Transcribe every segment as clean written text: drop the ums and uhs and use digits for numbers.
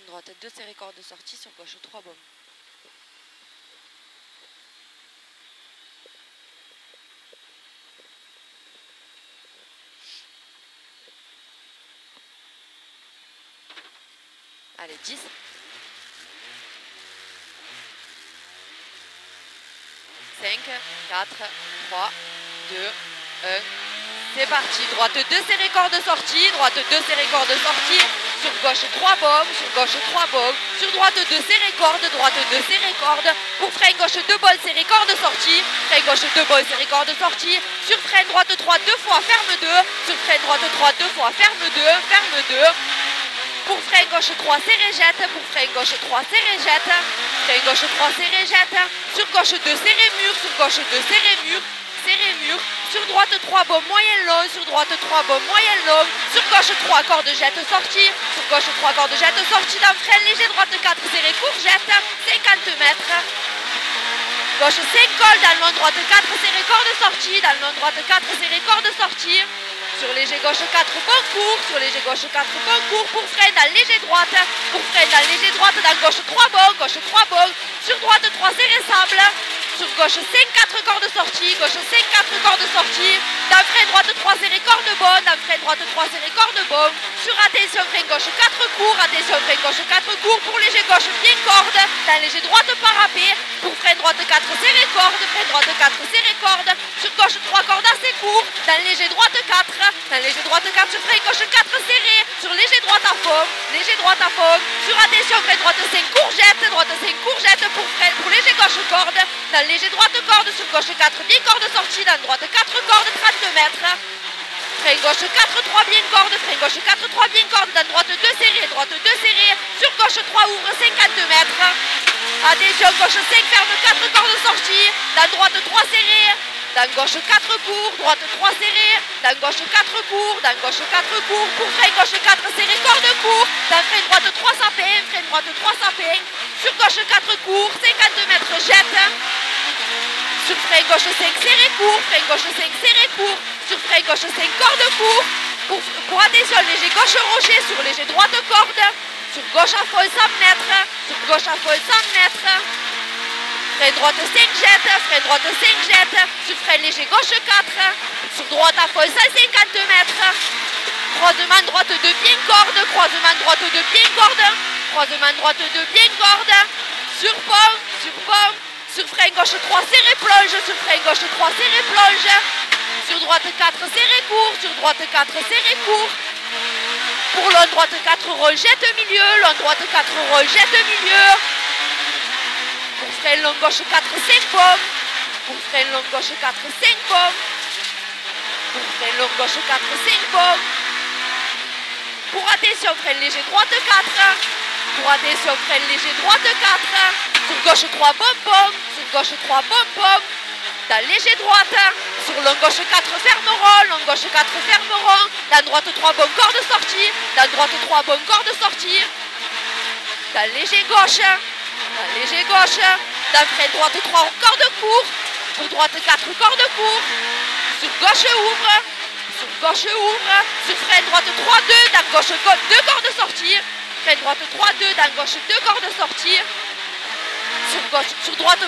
Droite 2 serré corde de sortie, sur gauche 3 baumes. Allez, 10. 5, 4, 3, 2, 1. C'est parti. Droite 2 serré corde de sortie. Droite 2 serré corde de sortie. Sur gauche 3 baumes. Sur gauche 3 baumes. Sur droite 2 serré corde. Droite 2 serré corde. Pour frein gauche 2 bols serré corde de sortie. Frein gauche 2 bols serré corde de sortie. Sur frein droite 3 2 fois ferme 2. Sur frein droite 3 2 fois ferme 2. Ferme 2. Pour frein gauche 3 serré jette. Pour frein gauche 3 serré jette. Frein gauche 3 serré jette. Sur gauche 2 serré mur. Sur gauche 2 serré mur. Serré mur. Sur droite 3 baumes moyen long. Sur droite 3 baumes moyen long. Sur gauche 3 corde jette sortie. Sur gauche 3 corde jette sortie. Dans frein léger droite 4 serré court jette. 50 mètres. Gauche 5 col. Dans le long droite 4 serré corde sortie. Dans le long droite 4 serré corde sortie. Sur léger gauche 4 bon court. Sur léger gauche 4 bon court. Pour frein dans léger droite. Pour frein dans léger droite. Dans gauche 3 bon. Gauche 3 bon. Sur droite 3 serré sable. Sur gauche 5 4 corde sortie. Gauche 5 4 corde sortie. Dans frein droite 3 serré corde bonne. Dans frein droite 3 serré corde bonne. Sur attention frein gauche 4 court. Attention frein gauche 4 court. Pour léger gauche bien corde. Dans léger droite parapet. Pour frein droite 4 serré corde. Frein droite 4 serré corde. Sur gauche 3 cordes assez court. Dans léger droite 4. Dans léger droite 4 sur frein gauche 4 serré. Sur léger droite à fond. Léger droite à fond. Sur attention frein droite 5 courgette. Droite 5 courgette pour léger gauche corde. Dans léger droite corde. Sur gauche 4 bien corde sortie. Dans droite 4 corde 32 mètres. Frein gauche 4 3 bien corde. Frein gauche 4 3 bien corde. Dans droite 2 serré. Droite 2 serré. Sur gauche 3 ouvre 50 mètres. Attention gauche 5 ferme 4 corde sortie. Dans droite 3 serré. Dans gauche 4 court, droite 3 serré, dans gauche 4 court, dans gauche 4 court, pour frein gauche 4 serré, corde court, dans frein droite 3 sapin, frein droite 3 sapin, sur gauche 4 court, 50 mètres jette, sur frein gauche 5 serré court, frein gauche 5 serré court, sur frein gauche 5 corde court, pour attention léger gauche rocher, sur léger droite corde, sur gauche à folle 100 mètres, sur gauche à folle 100 mètres, frein droite 5 jette, frein droite 5 jette, sur frein léger gauche 4, sur droite à folle 150 mètres, croisement droite de bien corde, croisement droite de bien corde, croisement droite de bien corde, sur pomme, sur frein gauche 3 serré plonge, sur frein gauche 3 serré plonge, sur droite 4 serré court, sur droite 4 serré court, pour long droite 4 roll jette milieu, long droite 4 roll jette milieu, pour frein long gauche 4, 5 pommes. Pour frein long gauche 4, 5 pommes. Pour frein long gauche 4, 5 pommes. Pour attention, frein léger droite 4. Pour attention, frein léger droite 4. Sur gauche 3 pommes. Sur gauche 3 pommes. Dans léger droite. Sur long gauche 4 fermeront. Long gauche 4 fermeront. Dans droite 3 bonnes corde sortie. Dans droite 3 bonnes corde sortie. Dans léger gauche. Dans léger gauche, dans frein droite 3 corde court, pour droite 4 corde court, sur gauche ouvre, sur frein droite 3 2, dans gauche 2 cordes sortie, frein droite 3 2, dans gauche 2 cordes sortie, sur droite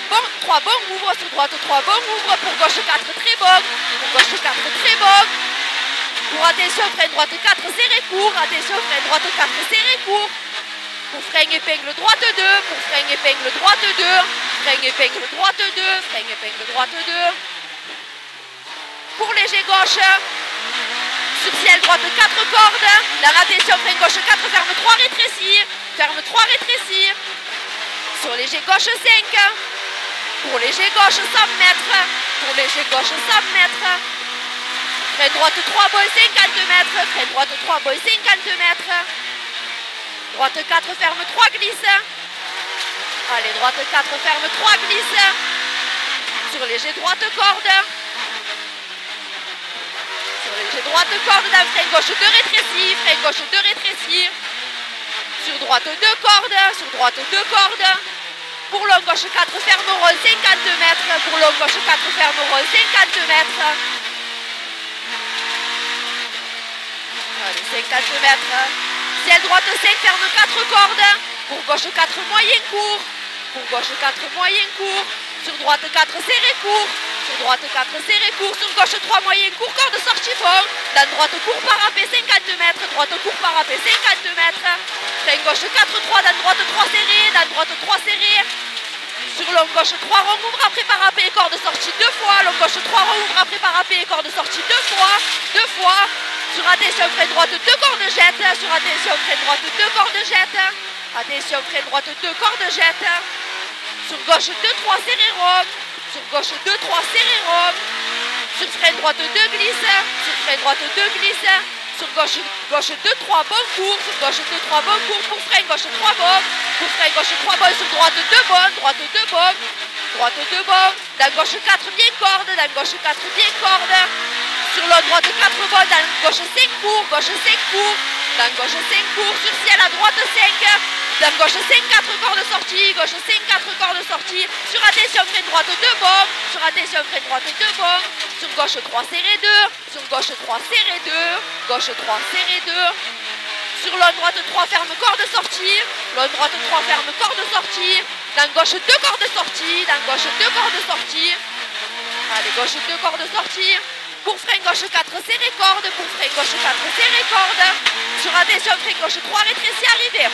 3 bon ouvre, sur droite 3 bon ouvre, pour gauche 4 très bon, pour gauche 4 très bon, pour attention frein droite 4 serré court, attention frein droite 4 serré court, pour frein épingle droite 2, pour frein épingle droite 2, frein épingle droite 2, frein épingle droite 2. Pour léger gauche, sur ciel droite 4 cordes, dans l'attention frein gauche 4, ferme 3 rétrécis, ferme 3 rétrécis. Sur léger gauche 5, pour léger gauche 100 mètres, pour léger gauche 100 mètres. Frein droite 3 boy 50 mètres, frein droite 3 boy 50 mètres. Droite 4, ferme 3 glisse. Allez, droite 4, ferme 3 glisse. Sur léger droite corde. Sur léger droite corde, dans frein gauche 2 rétrécis. Frein gauche 2 rétrécis. Sur droite 2 cordes. Sur droite 2 cordes. Pour long gauche 4, ferme roll 50 mètres. Pour long gauche 4, ferme roll 50 mètres. Allez, 50 mètres. Ciel droite 5, ferme 4 cordes. Pour gauche 4, moyen court. Pour gauche 4, moyen court. Sur droite 4, serré court. Sur droite 4, serré court. Sur gauche 3, moyen court. Corde sortie fond. Dans droite court, parapet 52 mètres. Droite court, parapet 52 mètres. Frein gauche 4, 3. Dans droite 3, serré. Dans droite 3, serré. Sur long gauche 3, rond ouvre après parapet. Corde sortie 2 fois. Long gauche 3, rond ouvre après parapet. Corde sortie 2 fois. 2 fois. Sur attention, frein droite 2 cordes jette. Sur attention, frein droite 2 cordes jette. Attention, frein droite 2 cordes jette. Sur gauche 2, 3, serré rond. Sur gauche 2, 3, serré rond. Sur frein droite 2, glisse. Sur frein droite 2, glisse. Sur gauche 2, 3, bon court. Sur gauche 2, 3, bon court. Pour frein gauche 3, bon. Pour frein gauche 3, bon. Sur droite 2, bon. Droite 2, bon. Droite 2, bon. Dans gauche 4, bien corde. Dans gauche 4, bien corde. Sur l'autre droite 4, bon. Dans gauche 5, court. Gauche 5, court. Dans gauche 5, court. Sur ciel à droite 5. Dans gauche 5, 4 cordes sorties. Gauche 5, 4 cordes sorties. Sur attention, frein droite 2 bombes. Sur attention, frein droite 2 bombes. Sur gauche 3, serré 2. Sur gauche 3, serré 2. Gauche 3, serré 2. Sur l'autre droite 3, ferme corde sortie. L'autre droite 3, ferme corde sortie. Dans gauche 2 cordes sorties. Dans gauche 2 cordes sorties. Allez, gauche 2 cordes sorties. Pour frein gauche 4, serré corde. Pour frein gauche 4, serré corde. Sur attention, frein gauche 3, rétréci, arrivé.